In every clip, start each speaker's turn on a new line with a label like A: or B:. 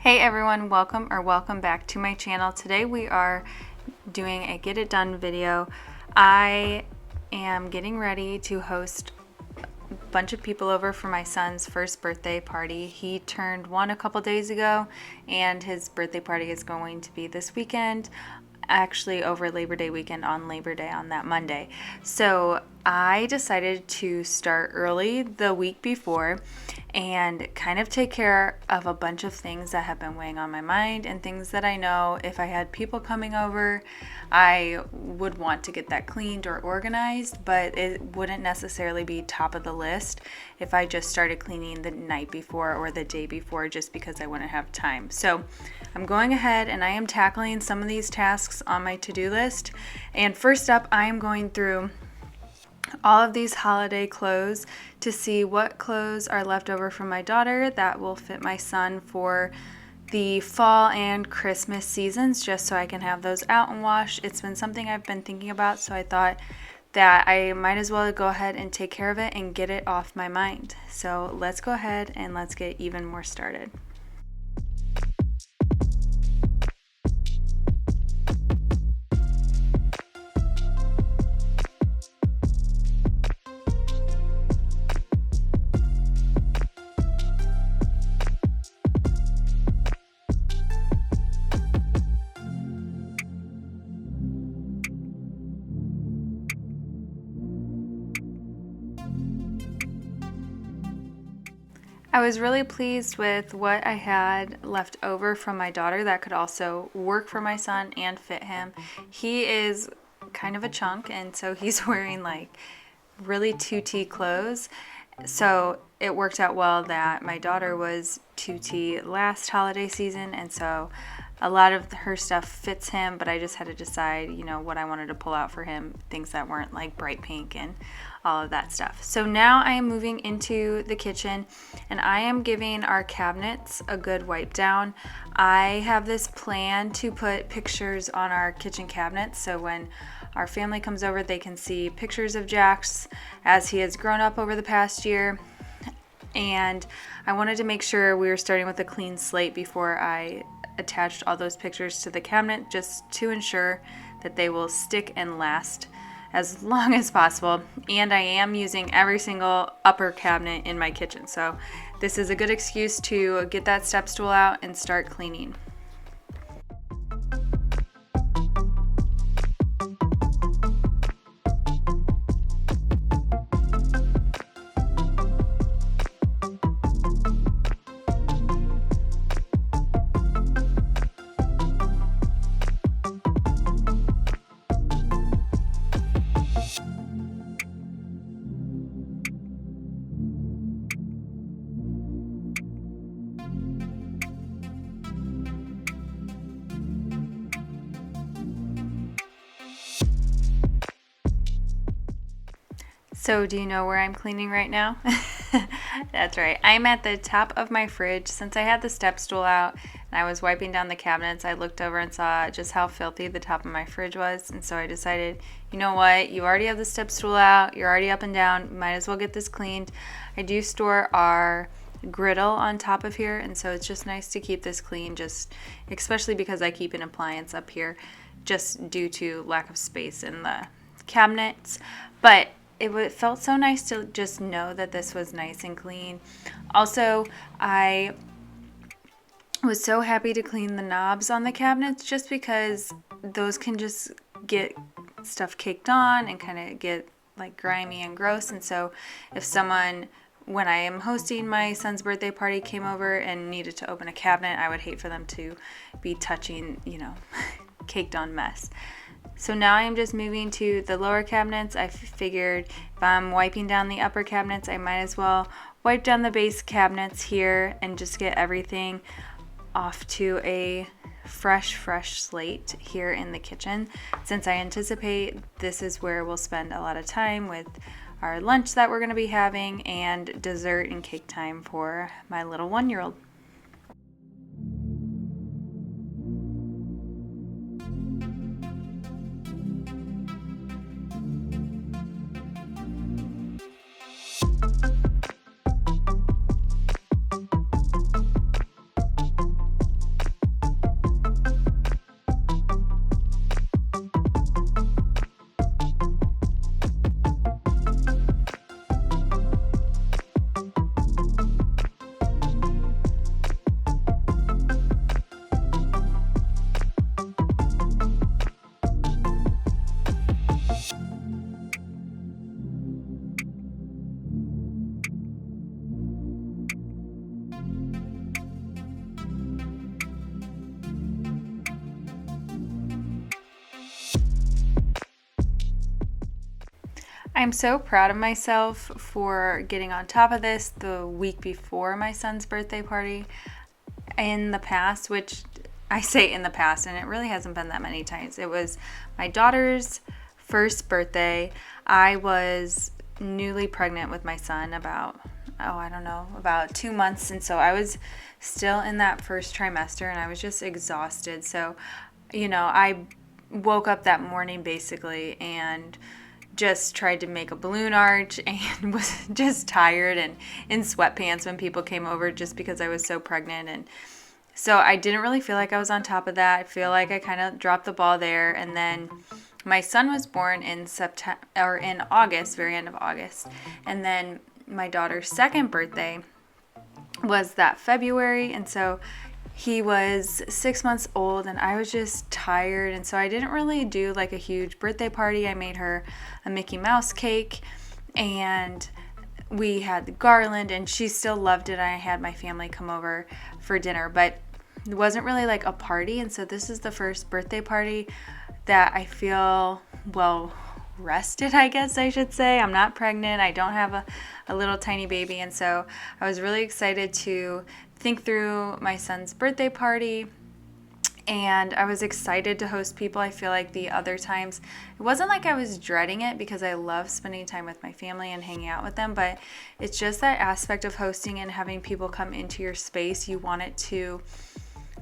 A: Hey everyone, welcome back to my channel. Today we are doing a get it done video. I am getting ready to host a bunch of people over for my son's first birthday party. He turned 1 a couple days ago and his birthday party is going to be this weekend, actually over Labor Day weekend on Labor Day on that Monday. So I decided to start early the week before and kind of take care of a bunch of things that have been weighing on my mind and things that I know if I had people coming over, I would want to get that cleaned or organized, but it wouldn't necessarily be top of the list if I just started cleaning the night before or the day before just because I wouldn't have time. So I'm going ahead and I am tackling some of these tasks on my to-do list. And first up, I am going through all of these holiday clothes to see what clothes are left over from my daughter that will fit my son for the fall and Christmas seasons, just so I can have those out and wash. It's been something I've been thinking about, so I thought that I might as well go ahead and take care of it and get it off my mind. So let's go ahead and let's get even more started. I was really pleased with what I had left over from my daughter that could also work for my son and fit him. He is kind of a chunk, and so he's wearing like really 2T clothes. So it worked out well that my daughter was 2T last holiday season, and so a lot of her stuff fits him, but I just had to decide, what I wanted to pull out for him, things that weren't like bright pink and all of that stuff. So now I am moving into the kitchen and I am giving our cabinets a good wipe down. I have this plan to put pictures on our kitchen cabinets so when our family comes over they can see pictures of Jax as he has grown up over the past year. And I wanted to make sure we were starting with a clean slate before I attached all those pictures to the cabinet, just to ensure that they will stick and last as long as possible. And I am using every single upper cabinet in my kitchen, so this is a good excuse to get that step stool out and start cleaning. So do you know where I'm cleaning right now? That's right. I'm at the top of my fridge. Since I had the step stool out and I was wiping down the cabinets, I looked over and saw just how filthy the top of my fridge was. And so I decided, you know what? You already have the step stool out. You're already up and down. Might as well get this cleaned. I do store our griddle on top of here, and so it's just nice to keep this clean, just especially because I keep an appliance up here just due to lack of space in the cabinets. But it felt so nice to just know that this was nice and clean. Also, I was so happy to clean the knobs on the cabinets just because those can just get stuff caked on and kind of get like grimy and gross. And so if someone, when I am hosting my son's birthday party, came over and needed to open a cabinet, I would hate for them to be touching, caked on mess. So now I'm just moving to the lower cabinets. I figured if I'm wiping down the upper cabinets, I might as well wipe down the base cabinets here and just get everything off to a fresh slate here in the kitchen. Since I anticipate this is where we'll spend a lot of time with our lunch that we're going to be having and dessert and cake time for my little 1-year-old. I'm so proud of myself for getting on top of this the week before my son's birthday party. In the past, which I say in the past, and it really hasn't been that many times, it was my daughter's first birthday. I was newly pregnant with my son about 2 months, and so I was still in that first trimester and I was just exhausted. So I woke up that morning basically and just tried to make a balloon arch and was just tired and in sweatpants when people came over, just because I was so pregnant. And so I didn't really feel like I was on top of that. I feel like I kind of dropped the ball there. And then my son was born in September, or in August, very end of August. And then my daughter's second birthday was that February. And so he was 6 months old and I was just tired. And so I didn't really do like a huge birthday party. I made her a Mickey Mouse cake and we had the garland, and she still loved it. I had my family come over for dinner, but it wasn't really like a party. And so this is the first birthday party that I feel well rested, I guess I should say. I'm not pregnant. I don't have a little tiny baby. And so I was really excited to think through my son's birthday party, and I was excited to host people. I feel like the other times it wasn't like I was dreading it, because I love spending time with my family and hanging out with them, but it's just that aspect of hosting and having people come into your space. You want it to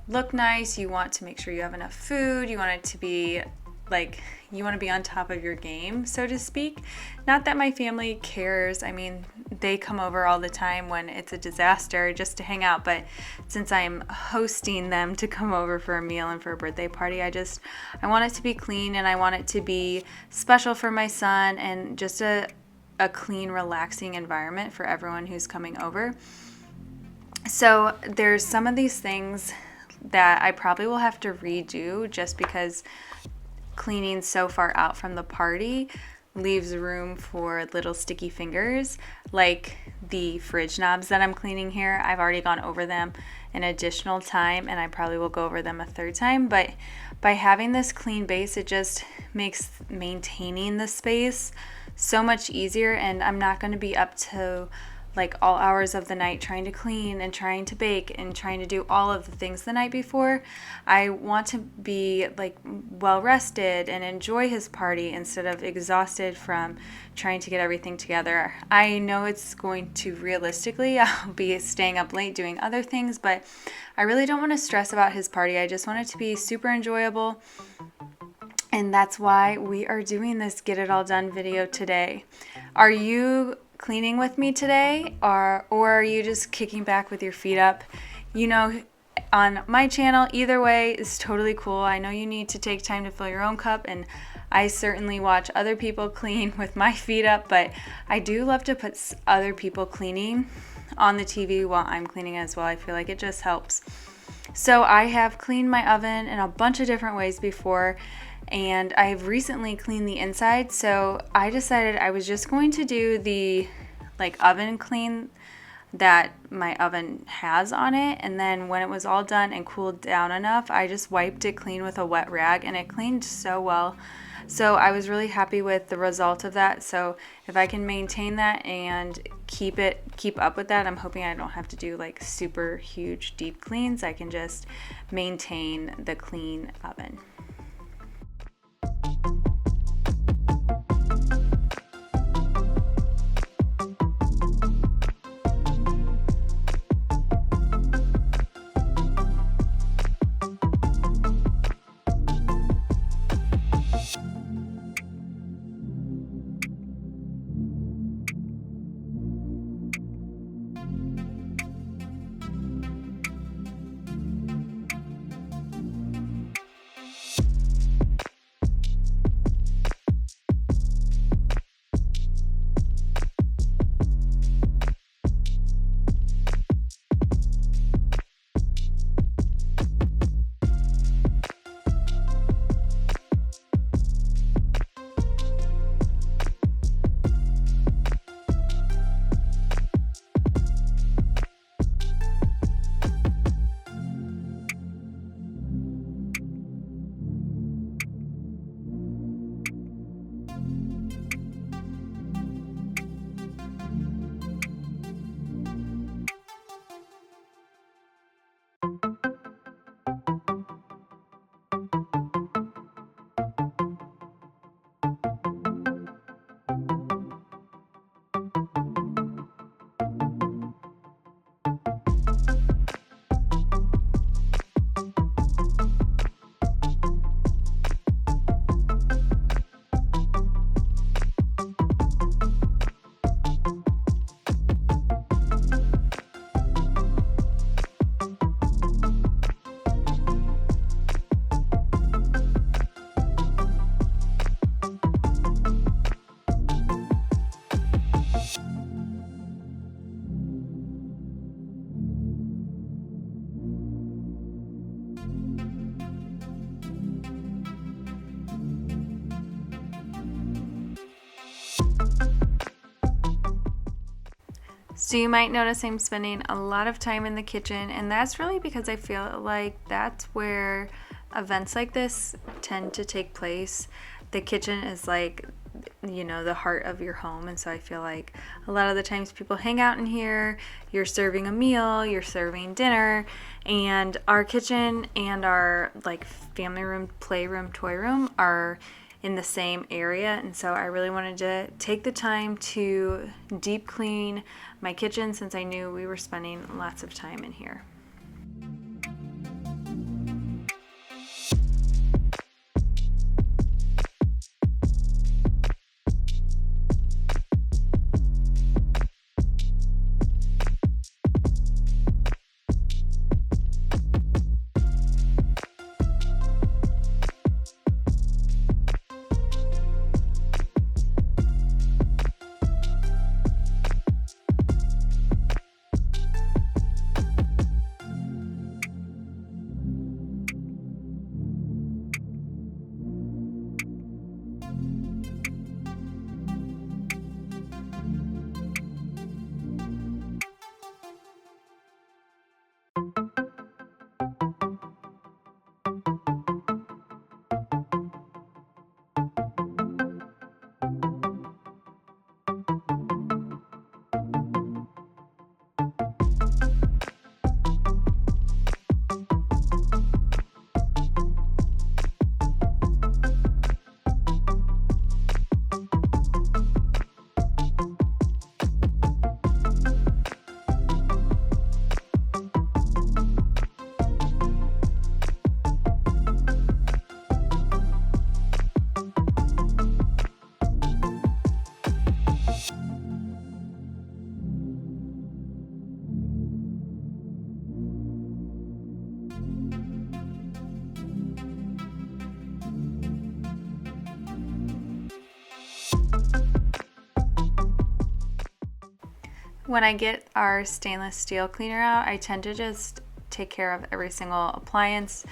A: look nice, you want to make sure you have enough food, you want it to be like, you want to be on top of your game, so to speak. Not that my family cares. I mean, they come over all the time when it's a disaster just to hang out, but since I'm hosting them to come over for a meal and for a birthday party, I want it to be clean, and I want it to be special for my son, and just a clean, relaxing environment for everyone who's coming over. So there's some of these things that I probably will have to redo, just because cleaning so far out from the party leaves room for little sticky fingers, like the fridge knobs that I'm cleaning here. I've already gone over them an additional time, and I probably will go over them a third time, but by having this clean base, it just makes maintaining the space so much easier. And I'm not going to be up to like all hours of the night trying to clean and trying to bake and trying to do all of the things the night before. I want to be like well rested and enjoy his party instead of exhausted from trying to get everything together. I know it's going to realistically, I'll be staying up late doing other things, but I really don't want to stress about his party. I just want it to be super enjoyable. And that's why we are doing this Get It All Done video today. Are you cleaning with me today, or are you just kicking back with your feet up? On my channel, either way is totally cool. I know you need to take time to fill your own cup, and I certainly watch other people clean with my feet up, but I do love to put other people cleaning on the TV while I'm cleaning as well. I feel like it just helps. So I have cleaned my oven in a bunch of different ways before, and I've recently cleaned the inside, so I decided I was just going to do the oven clean that my oven has on it, and then when it was all done and cooled down enough, I just wiped it clean with a wet rag, and it cleaned so well. So I was really happy with the result of that. So if I can maintain that and keep up with that, I'm hoping I don't have to do like super huge deep cleans. I can just maintain the clean oven. So you might notice I'm spending a lot of time in the kitchen, and that's really because I feel like that's where events like this tend to take place. The kitchen is like, the heart of your home, and so I feel like a lot of the times people hang out in here, you're serving a meal, you're serving dinner, and our kitchen and our like family room, playroom, toy room are in the same area, and so I really wanted to take the time to deep clean my kitchen since I knew we were spending lots of time in here. When I get our stainless steel cleaner out, I tend to just take care of every single appliance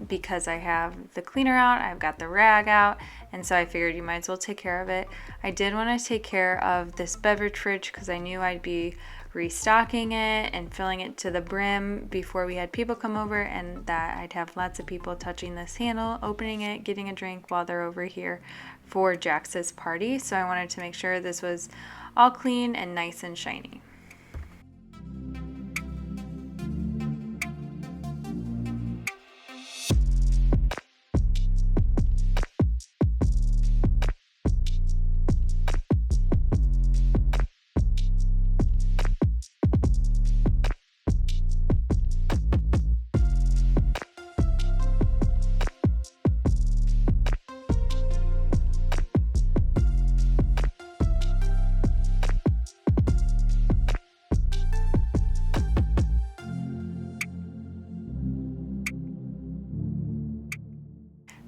A: because I have the cleaner out, I've got the rag out, and so I figured you might as well take care of it. I did want to take care of this beverage fridge because I knew I'd be restocking it and filling it to the brim before we had people come over, and that I'd have lots of people touching this handle, opening it, getting a drink while they're over here for Jax's party. So I wanted to make sure this was all clean and nice and shiny.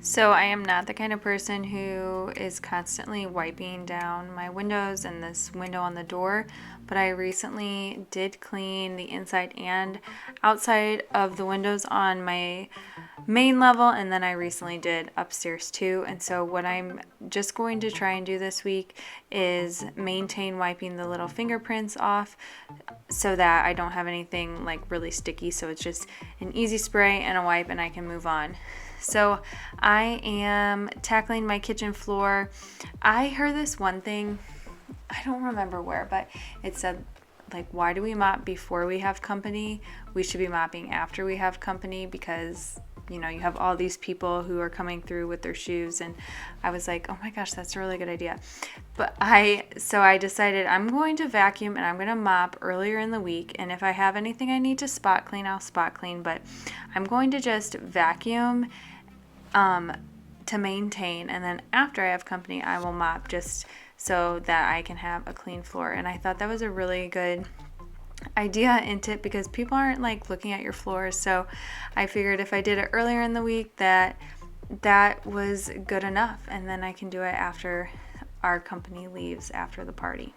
A: So I am not the kind of person who is constantly wiping down my windows and this window on the door, but I recently did clean the inside and outside of the windows on my main level, and then I recently did upstairs too. And so what I'm just going to try and do this week is maintain wiping the little fingerprints off so that I don't have anything like really sticky. So it's just an easy spray and a wipe and I can move on. So I am tackling my kitchen floor. I heard this one thing, I don't remember where, but it said, like, why do we mop before we have company? We should be mopping after we have company because, you have all these people who are coming through with their shoes. And I was like, oh my gosh, that's a really good idea. But I decided I'm going to vacuum and I'm going to mop earlier in the week. And if I have anything I need to spot clean, I'll spot clean. But I'm going to just vacuum to maintain, and then after I have company I will mop just so that I can have a clean floor. And I thought that was a really good idea and tip because people aren't like looking at your floors, so I figured if I did it earlier in the week that was good enough, and then I can do it after our company leaves after the party.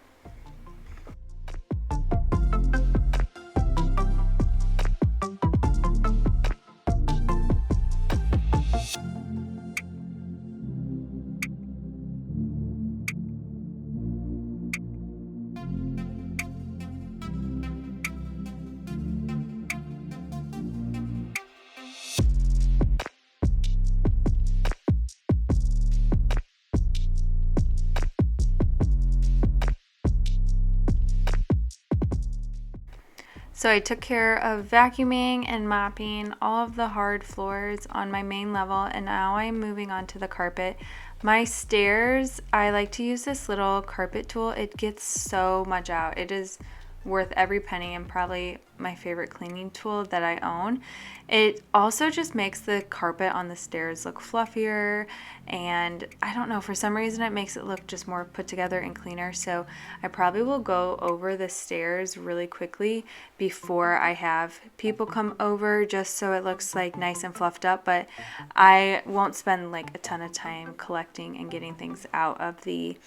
A: So I took care of vacuuming and mopping all of the hard floors on my main level, and now I'm moving on to the carpet. My stairs, I like to use this little carpet tool. It gets so much out. It is worth every penny and probably my favorite cleaning tool that I own. It also just makes the carpet on the stairs look fluffier, and I don't know, for some reason it makes it look just more put together and cleaner. So I probably will go over the stairs really quickly before I have people come over, just so it looks like nice and fluffed up, but I won't spend like a ton of time collecting and getting things out of the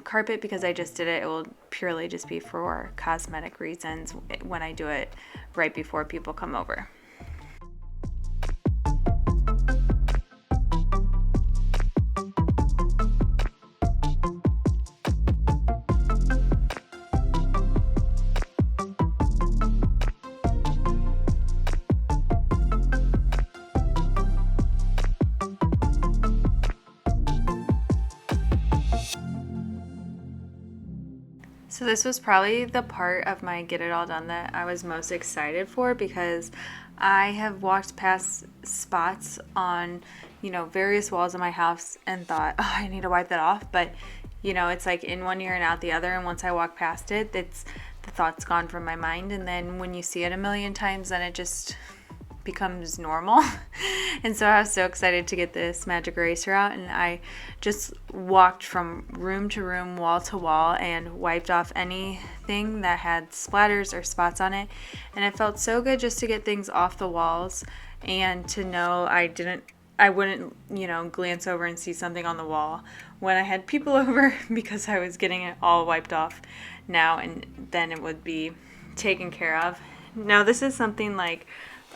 A: carpet because I just did it. It will purely just be for cosmetic reasons when I do it right before people come over. So this was probably the part of my get it all done that I was most excited for, because I have walked past spots on, various walls of my house and thought, oh, I need to wipe that off. But, it's like in one ear and out the other. And once I walk past it, the thought's gone from my mind. And then when you see it a million times, then it just becomes normal. And so I was so excited to get this magic eraser out, and I just walked from room to room, wall to wall, and wiped off anything that had splatters or spots on it. And it felt so good just to get things off the walls and to know I wouldn't glance over and see something on the wall when I had people over, because I was getting it all wiped off now, and then it would be taken care of. Now, this is something like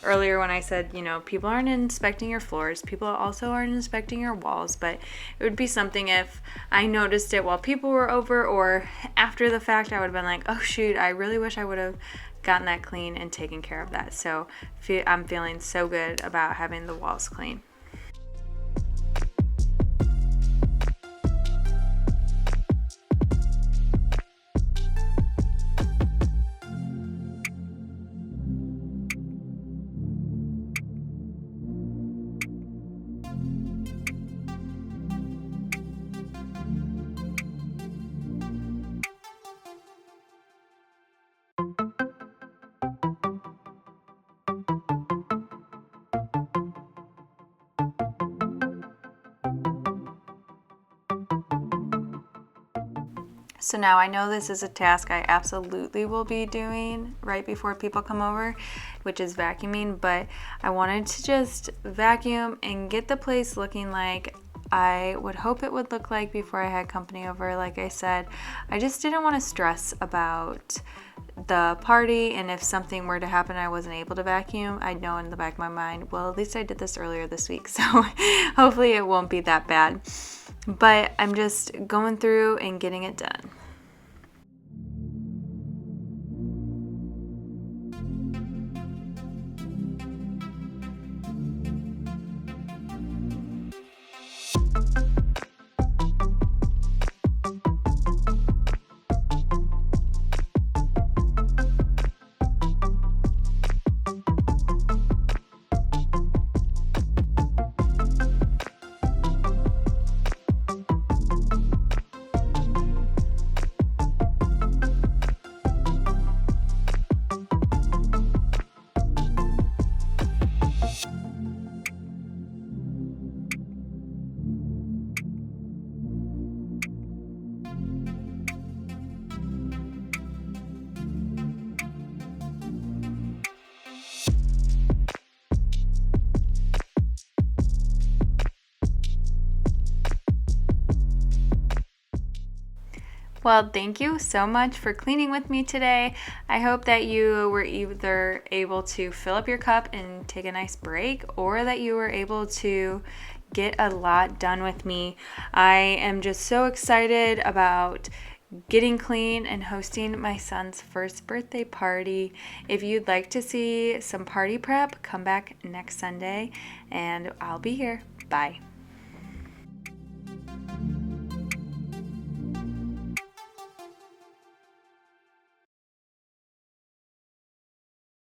A: earlier when I said, people aren't inspecting your floors, people also aren't inspecting your walls, but it would be something if I noticed it while people were over or after the fact. I would have been like, oh shoot, I really wish I would have gotten that clean and taken care of that. So I'm feeling so good about having the walls clean. So now I know this is a task I absolutely will be doing right before people come over, which is vacuuming, but I wanted to just vacuum and get the place looking like I would hope it would look like before I had company over. Like I said, I just didn't want to stress about the party, and if something were to happen I wasn't able to vacuum, I'd know in the back of my mind, well, at least I did this earlier this week, so hopefully it won't be that bad. But I'm just going through and getting it done. Well, thank you so much for cleaning with me today. I hope that you were either able to fill up your cup and take a nice break, or that you were able to get a lot done with me. I am just so excited about getting clean and hosting my son's first birthday party. If you'd like to see some party prep, come back next Sunday and I'll be here. Bye.